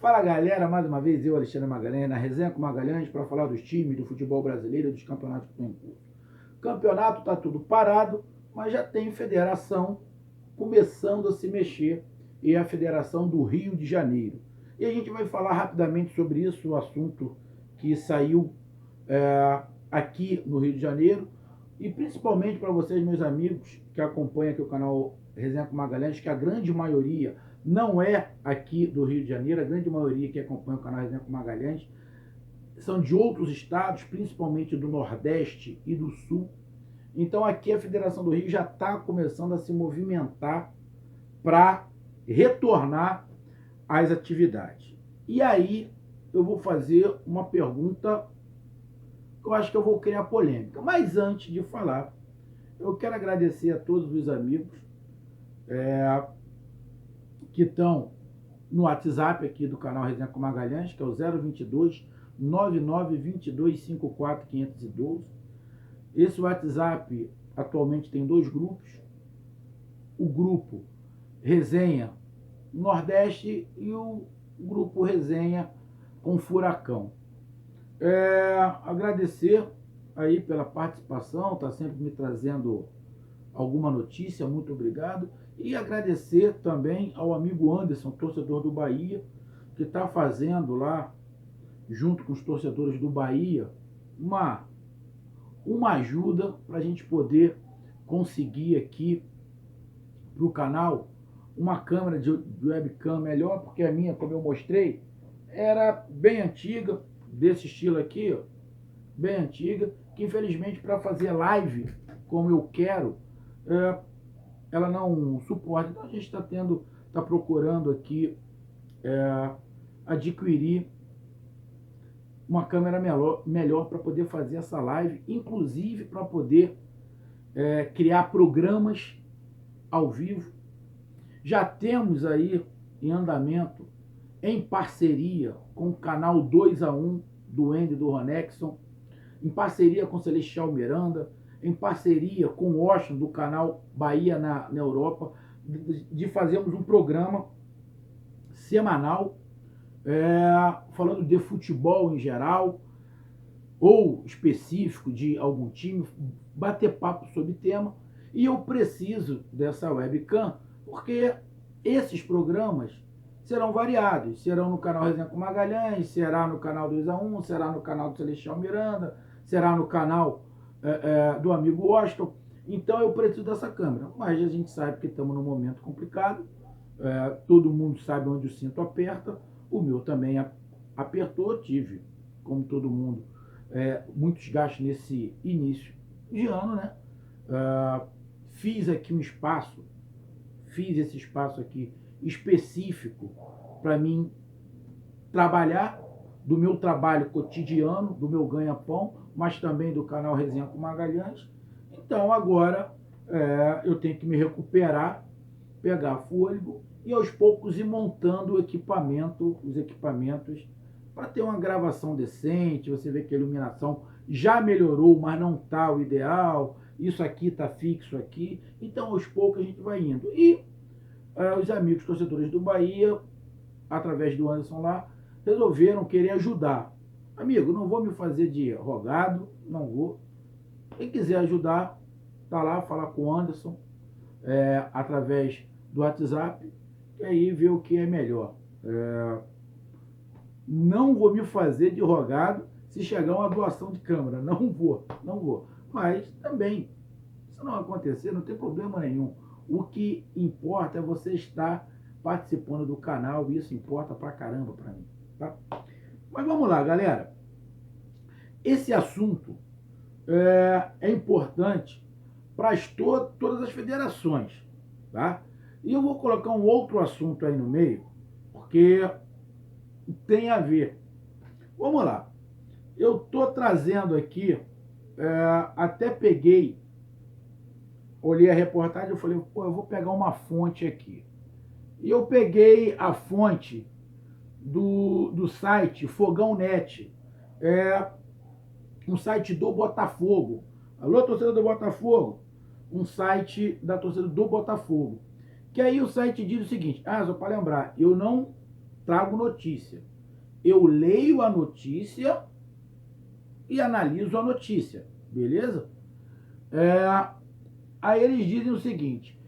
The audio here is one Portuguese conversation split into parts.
Fala galera, mais uma vez eu, Alexandre Magalhães, na Resenha com Magalhães, para falar dos times, do futebol brasileiro e dos campeonatos que estão em curso. Campeonato está tudo parado, mas já tem federação começando a se mexer, e é a Federação do Rio de Janeiro. E a gente vai falar rapidamente sobre isso, o assunto que saiu aqui no Rio de Janeiro, e principalmente para vocês, meus amigos, que acompanham aqui o canal Resenha com Magalhães, que a grande maioria não é aqui do Rio de Janeiro, a grande maioria que acompanha o canal Resenha com Magalhães são de outros estados, principalmente do Nordeste e do Sul. Então aqui a Federação do Rio já está começando a se movimentar para retornar às atividades. E aí eu vou fazer uma pergunta que eu acho que eu vou criar polêmica. Mas antes de falar, eu quero agradecer a todos os amigos que estão no WhatsApp aqui do canal Resenha com Magalhães, que é o 022 9922 54 512. Esse WhatsApp atualmente tem dois grupos. O grupo Resenha Nordeste e o grupo Resenha com Furacão. Agradecer aí pela participação, está sempre me trazendo alguma notícia, muito obrigado. E agradecer também ao amigo Anderson, torcedor do Bahia, que está fazendo lá, junto com os torcedores do Bahia, uma ajuda para a gente poder conseguir aqui para o canal uma câmera de webcam melhor, porque a minha, como eu mostrei, era bem antiga, desse estilo aqui, ó, bem antiga, que infelizmente para fazer live como eu quero, ela não suporta. Então a gente está procurando aqui adquirir uma câmera melhor para poder fazer essa live, inclusive para poder criar programas ao vivo. Já temos aí em andamento, em parceria com o canal 2-1 do Andy e do Ronexon, em parceria com Celestial Miranda, em parceria com o Washington do canal Bahia na Europa, de fazermos um programa semanal falando de futebol em geral, ou específico de algum time, bater papo sobre tema. E eu preciso dessa webcam, porque esses programas serão variados, serão no canal Resenha com Magalhães, será no canal 2-1, será no canal do Celestial Miranda, será no canal do amigo Washington. Então eu preciso dessa câmera, mas a gente sabe que estamos num momento complicado, todo mundo sabe onde o cinto aperta, o meu também apertou, tive, como todo mundo, muitos gastos nesse início de ano, né? Fiz aqui um espaço, fiz esse espaço aqui específico para mim trabalhar, do meu trabalho cotidiano, do meu ganha-pão, mas também do canal Resenha com Magalhães. Então agora eu tenho que me recuperar, pegar fôlego e aos poucos ir montando os equipamentos para ter uma gravação decente. Você vê que a iluminação já melhorou, mas não está o ideal. Isso aqui está fixo aqui. Então aos poucos a gente vai indo. E os amigos torcedores do Bahia, através do Anderson lá, resolveram querer ajudar. Amigo, não vou me fazer de rogado, não vou. Quem quiser ajudar, tá lá, falar com o Anderson, através do WhatsApp, e aí ver o que é melhor. Não vou me fazer de rogado se chegar uma doação de câmera, não vou. Mas também, se não acontecer, não tem problema nenhum. O que importa é você estar participando do canal, e isso importa pra caramba pra mim, tá? Mas vamos lá, galera. Esse assunto é importante para todas as federações, tá? E eu vou colocar um outro assunto aí no meio, porque tem a ver. Vamos lá. Eu tô trazendo aqui, até peguei, olhei a reportagem, eu falei, pô, eu vou pegar uma fonte aqui. E eu peguei a fonte do site Fogão.net, um site do Botafogo. Alô, torcida do Botafogo? Um site da torcida do Botafogo. Que aí o site diz o seguinte, só para lembrar, eu não trago notícia. Eu leio a notícia e analiso a notícia, beleza? Aí eles dizem o seguinte: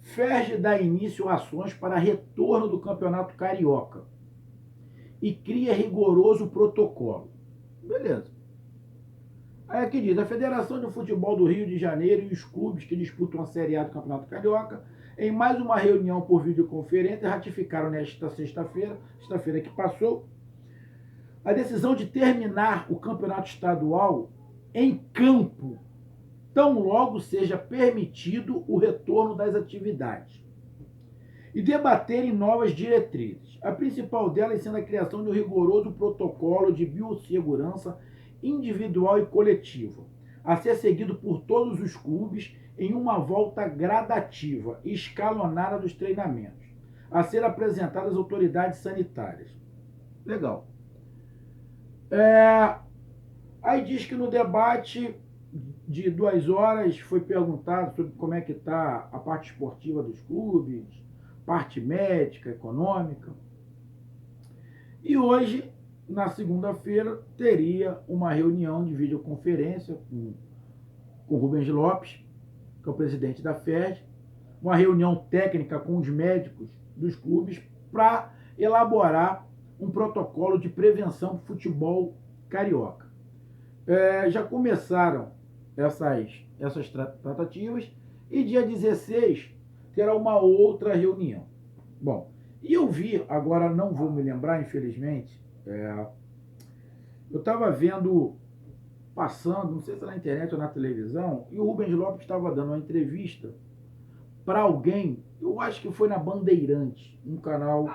Ferge dá início a ações para retorno do Campeonato Carioca e cria rigoroso protocolo. Beleza. Aí aqui diz: a Federação de Futebol do Rio de Janeiro e os clubes que disputam a Série A do Campeonato Carioca, em mais uma reunião por videoconferência, ratificaram nesta sexta-feira que passou, a decisão de terminar o campeonato estadual em campo, tão logo seja permitido o retorno das atividades, e debaterem novas diretrizes. A principal delas sendo a criação de um rigoroso protocolo de biossegurança individual e coletiva, a ser seguido por todos os clubes em uma volta gradativa e escalonada dos treinamentos, a ser apresentada às autoridades sanitárias. Legal. Aí diz que no debate de 2 horas foi perguntado sobre como é que está a parte esportiva dos clubes, parte médica, econômica. E hoje, na segunda-feira, teria uma reunião de videoconferência com o Rubens Lopes, que é o presidente da FERJ, uma reunião técnica com os médicos dos clubes para elaborar um protocolo de prevenção do futebol carioca. Já começaram essas tratativas e dia 16 terá uma outra reunião. Bom, e eu vi, agora não vou me lembrar, infelizmente, eu estava vendo, passando, não sei se na internet ou na televisão, e o Rubens Lopes estava dando uma entrevista para alguém, eu acho que foi na Bandeirantes, um canal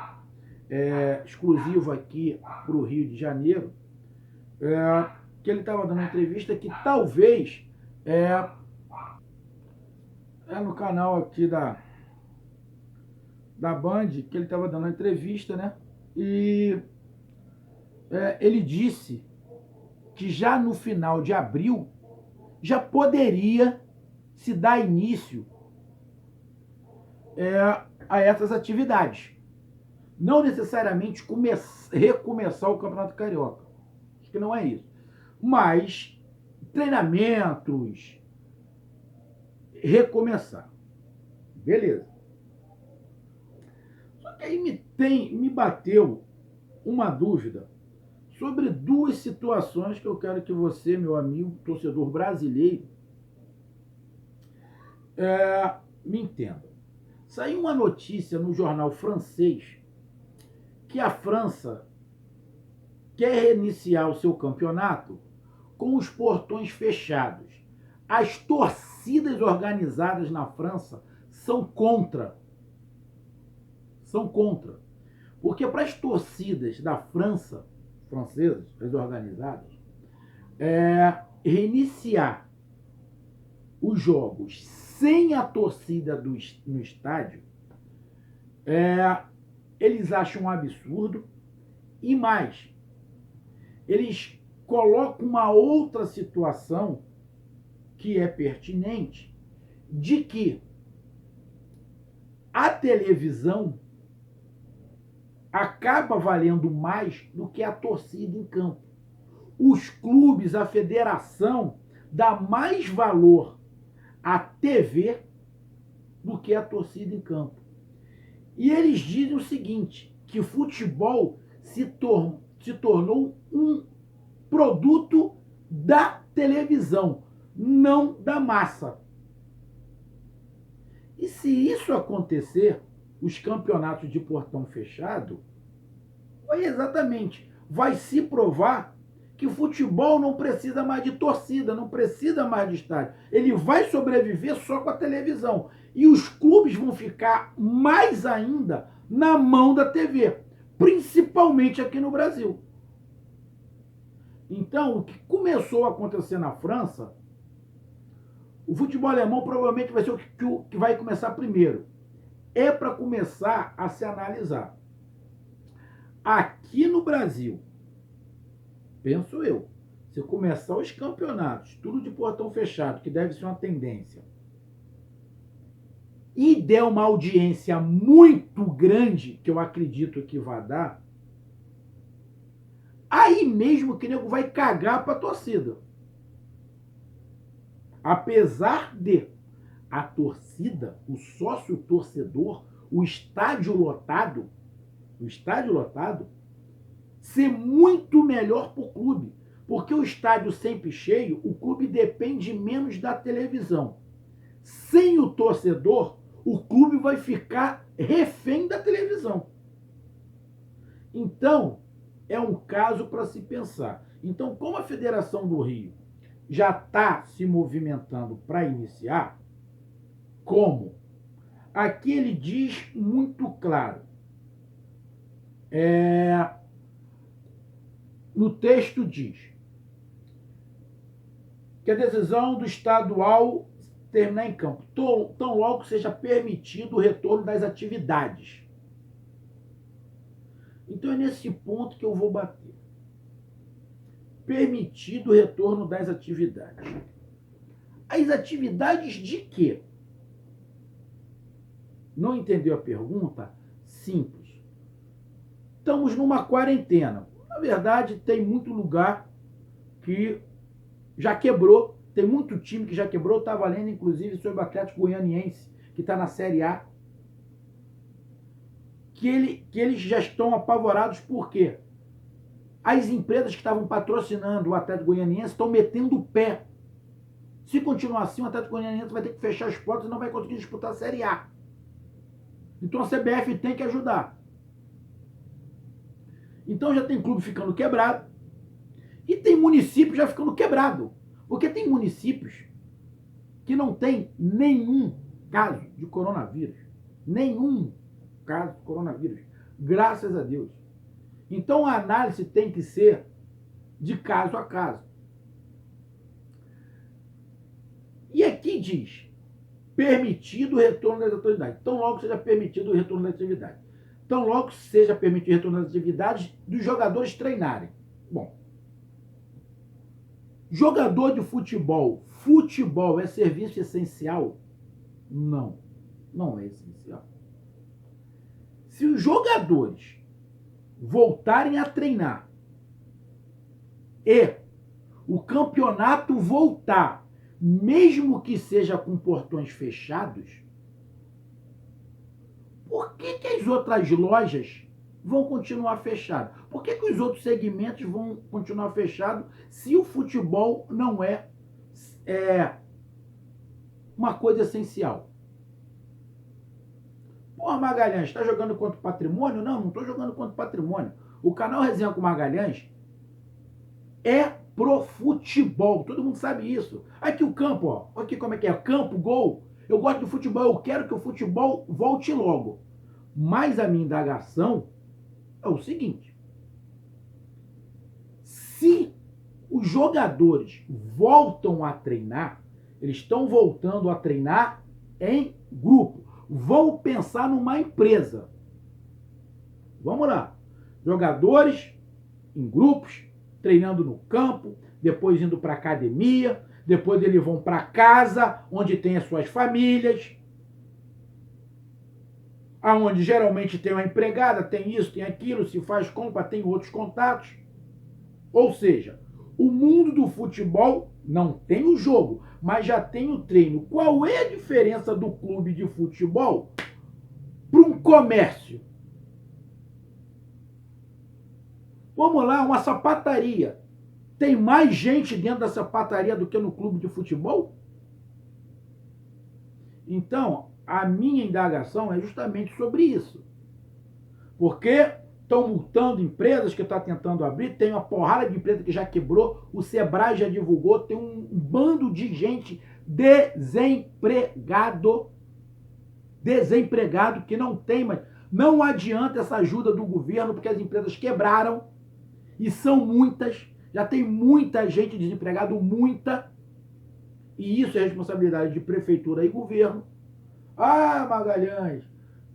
exclusivo aqui para o Rio de Janeiro, que ele estava dando uma entrevista que talvez no canal aqui da Band, que ele estava dando uma entrevista, né? E ele disse que já no final de abril já poderia se dar início a essas atividades. Não necessariamente recomeçar o Campeonato Carioca. Acho que não é isso. Mas treinamentos, recomeçar. Beleza. Só que aí me bateu uma dúvida sobre 2 situações que eu quero que você, meu amigo, torcedor brasileiro, me entenda. Saiu uma notícia no jornal francês que a França quer reiniciar o seu campeonato com os portões fechados. As torcidas organizadas na França são contra. São contra. Porque para as torcidas da França, francesas, as organizadas, reiniciar os jogos sem a torcida no estádio, eles acham um absurdo. E mais, eles colocam uma outra situação que é pertinente, de que a televisão acaba valendo mais do que a torcida em campo. Os clubes, a federação, dá mais valor à TV do que à torcida em campo. E eles dizem o seguinte, que futebol se tornou um produto da televisão, não da massa. E se isso acontecer, os campeonatos de portão fechado, vai se provar que o futebol não precisa mais de torcida, não precisa mais de estádio. Ele vai sobreviver só com a televisão. E os clubes vão ficar mais ainda na mão da TV, principalmente aqui no Brasil. Então, o que começou a acontecer na França, o futebol alemão provavelmente vai ser o que vai começar primeiro. É para começar a se analisar. Aqui no Brasil, penso eu, se começar os campeonatos, tudo de portão fechado, que deve ser uma tendência, e der uma audiência muito grande, que eu acredito que vai dar, Aí mesmo que o nego vai cagar para a torcida. Apesar de a torcida, o sócio torcedor, o estádio lotado, ser muito melhor para o clube. Porque o estádio sempre cheio, o clube depende menos da televisão. Sem o torcedor, o clube vai ficar refém da televisão. Então, é um caso para se pensar. Então, como a Federação do Rio já está se movimentando para iniciar, como? Aqui ele diz muito claro. No texto diz que a decisão do estadual terminar em campo, tão logo seja permitido o retorno das atividades. Então é nesse ponto que eu vou bater. Permitido o retorno das atividades. As atividades de quê? Não entendeu a pergunta? Simples. Estamos numa quarentena. Na verdade, tem muito lugar que já quebrou. Tem muito time que já quebrou. Estava lendo, inclusive, sobre o Atlético Goianiense, que está na Série A. Que eles já estão apavorados. Por quê? As empresas que estavam patrocinando o Atlético Goianiense estão metendo o pé. Se continuar assim, o Atlético Goianiense vai ter que fechar as portas e não vai conseguir disputar a Série A. Então a CBF tem que ajudar. Então já tem clube ficando quebrado e tem município já ficando quebrado. Porque tem municípios que não tem nenhum caso de coronavírus. Nenhum caso de coronavírus. Graças a Deus. Então a análise tem que ser de caso a caso. E aqui diz, permitido o retorno das atividades. Tão logo seja permitido o retorno das atividades. Tão logo seja permitido o retorno das atividades dos jogadores treinarem. Bom, jogador de futebol, futebol é serviço essencial? Não, não é essencial. Se os jogadores voltarem a treinar e o campeonato voltar, mesmo que seja com portões fechados, por que as outras lojas vão continuar fechadas? Por que os outros segmentos vão continuar fechados se o futebol não é uma coisa essencial? Pô, Magalhães, está jogando contra o patrimônio? Não estou jogando contra o patrimônio. O canal Resenha com Magalhães é pro futebol. Todo mundo sabe isso. Aqui o campo, ó. Aqui como é que é. Campo, gol. Eu gosto do futebol. Eu quero que o futebol volte logo. Mas a minha indagação é o seguinte. Se os jogadores voltam a treinar, eles estão voltando a treinar em grupo. Vão pensar numa empresa. Vamos lá. Jogadores em grupos, treinando no campo, depois indo para a academia, depois eles vão para casa, onde tem as suas famílias, aonde geralmente tem uma empregada, tem isso, tem aquilo, se faz compra, tem outros contatos. Ou seja, o mundo do futebol não tem o jogo, mas já tem o treino. Qual é a diferença do clube de futebol para um comércio? Vamos lá, uma sapataria. Tem mais gente dentro da sapataria do que no clube de futebol? Então, a minha indagação é justamente sobre isso. Porque estão multando empresas que estão tentando abrir, tem uma porrada de empresa que já quebrou, o Sebrae já divulgou, tem um bando de gente desempregado que não tem mais. Não adianta essa ajuda do governo, porque as empresas quebraram, e são muitas, já tem muita gente desempregada, muita, e isso é responsabilidade de prefeitura e governo. Ah, Magalhães,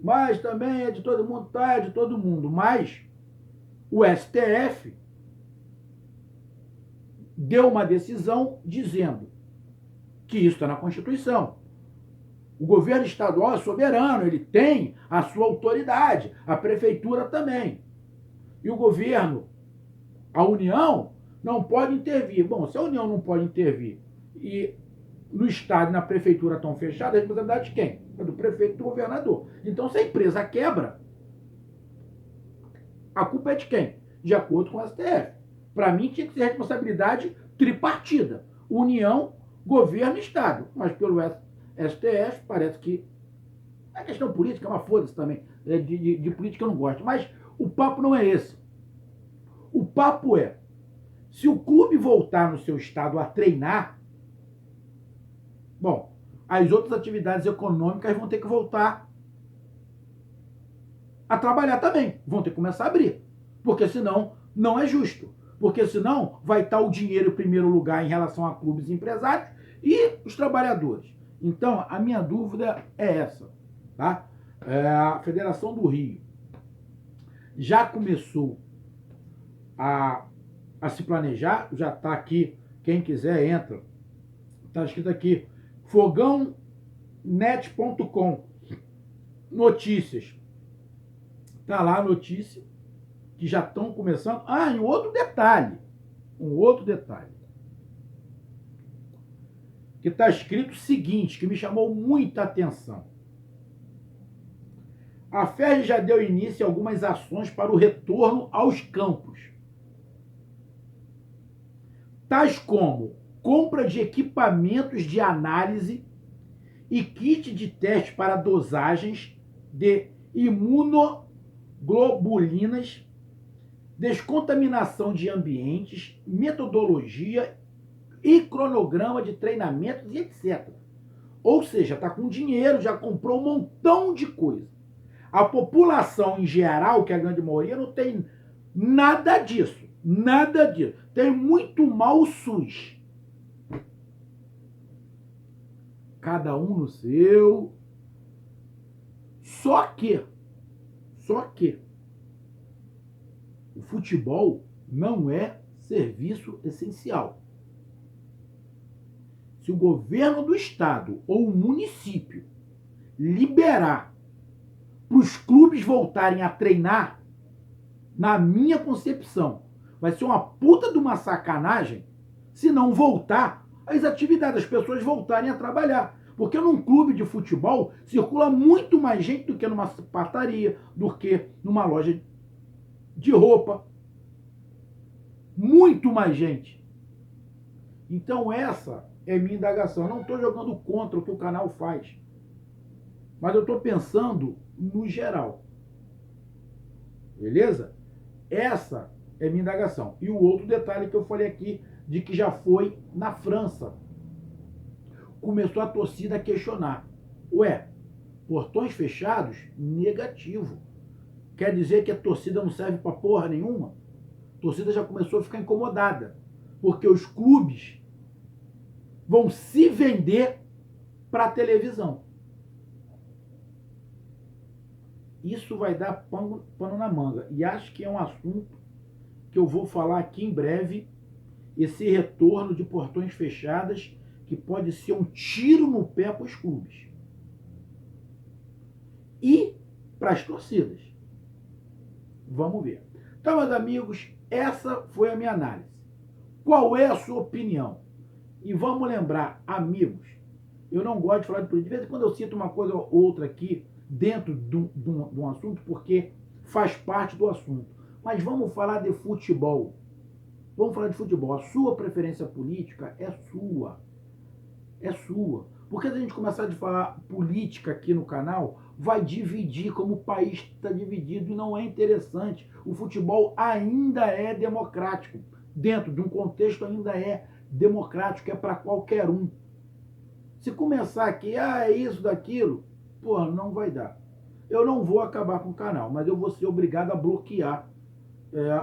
mas também é de todo mundo, tá, é de todo mundo, mas o STF deu uma decisão dizendo que isso está na Constituição. O governo estadual é soberano, ele tem a sua autoridade, a prefeitura também. E o governo A União não pode intervir. Bom, se a União não pode intervir e no Estado e na Prefeitura estão fechadas, a responsabilidade de quem? É do prefeito e do governador. Então, se a empresa quebra, a culpa é de quem? De acordo com o STF. Para mim, tinha que ser responsabilidade tripartida. União, governo e Estado. Mas pelo STF, parece que é questão política, é uma foda-se também. De política eu não gosto. Mas o papo não é esse. O papo é, se o clube voltar no seu estado a treinar, bom, as outras atividades econômicas vão ter que voltar a trabalhar também. Vão ter que começar a abrir. Porque senão não é justo. Porque senão vai estar o dinheiro em primeiro lugar em relação a clubes e empresários e os trabalhadores. Então, a minha dúvida é essa. Tá? A Federação do Rio já começou a se planejar, já está aqui, quem quiser entra, está escrito aqui, fogãonet.com, notícias, está lá a notícia, que já estão começando. Ah, e um outro detalhe, que está escrito o seguinte, que me chamou muita atenção. A FERJ já deu início a algumas ações para o retorno aos campos, tais como compra de equipamentos de análise e kit de teste para dosagens de imunoglobulinas, descontaminação de ambientes, metodologia e cronograma de treinamentos e etc. Ou seja, está com dinheiro, já comprou um montão de coisa. A população em geral, que é a grande maioria, não tem nada disso. Nada disso. Tem muito mal o SUS. Cada um no seu. Só que o futebol não é serviço essencial. Se o governo do estado ou o município liberar para os clubes voltarem a treinar, na minha concepção, vai ser uma puta de uma sacanagem se não voltar as atividades, as pessoas voltarem a trabalhar. Porque num clube de futebol circula muito mais gente do que numa pataria, do que numa loja de roupa. Muito mais gente. Então essa é minha indagação. Eu não estou jogando contra o que o canal faz. Mas eu estou pensando no geral. Beleza? Essa é minha indagação. E o outro detalhe que eu falei aqui, de que já foi na França. Começou a torcida a questionar. Ué, portões fechados? Negativo. Quer dizer que a torcida não serve pra porra nenhuma? A torcida já começou a ficar incomodada. Porque os clubes vão se vender pra televisão. Isso vai dar pano na manga. E acho que é um assunto que eu vou falar aqui em breve. Esse retorno de portões fechados, que pode ser um tiro no pé para os clubes. E para as torcidas. Vamos ver. Então, meus amigos, essa foi a minha análise. Qual é a sua opinião? E vamos lembrar, amigos, eu não gosto de falar de política. De vez em quando eu cito uma coisa ou outra aqui, dentro de um assunto, porque faz parte do assunto. Mas vamos falar de futebol. Vamos falar de futebol. A sua preferência política é sua. É sua. Porque se a gente começar a falar política aqui no canal, vai dividir, como o país está dividido, e não é interessante. O futebol ainda é democrático. Dentro de um contexto ainda é democrático, é para qualquer um. Se começar aqui, é isso, daquilo, porra, não vai dar. Eu não vou acabar com o canal, mas eu vou ser obrigado a bloquear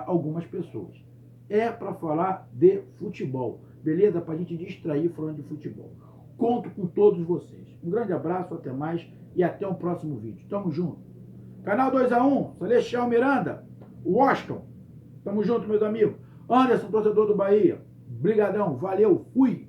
algumas pessoas. É para falar de futebol, beleza? Para a gente distrair falando de futebol. Conto com todos vocês. Um grande abraço, até mais e até o próximo vídeo. Tamo junto. Canal 2x1, Celestial Miranda, Washington. Tamo junto, meus amigos. Anderson, torcedor do Bahia. Brigadão, valeu, fui.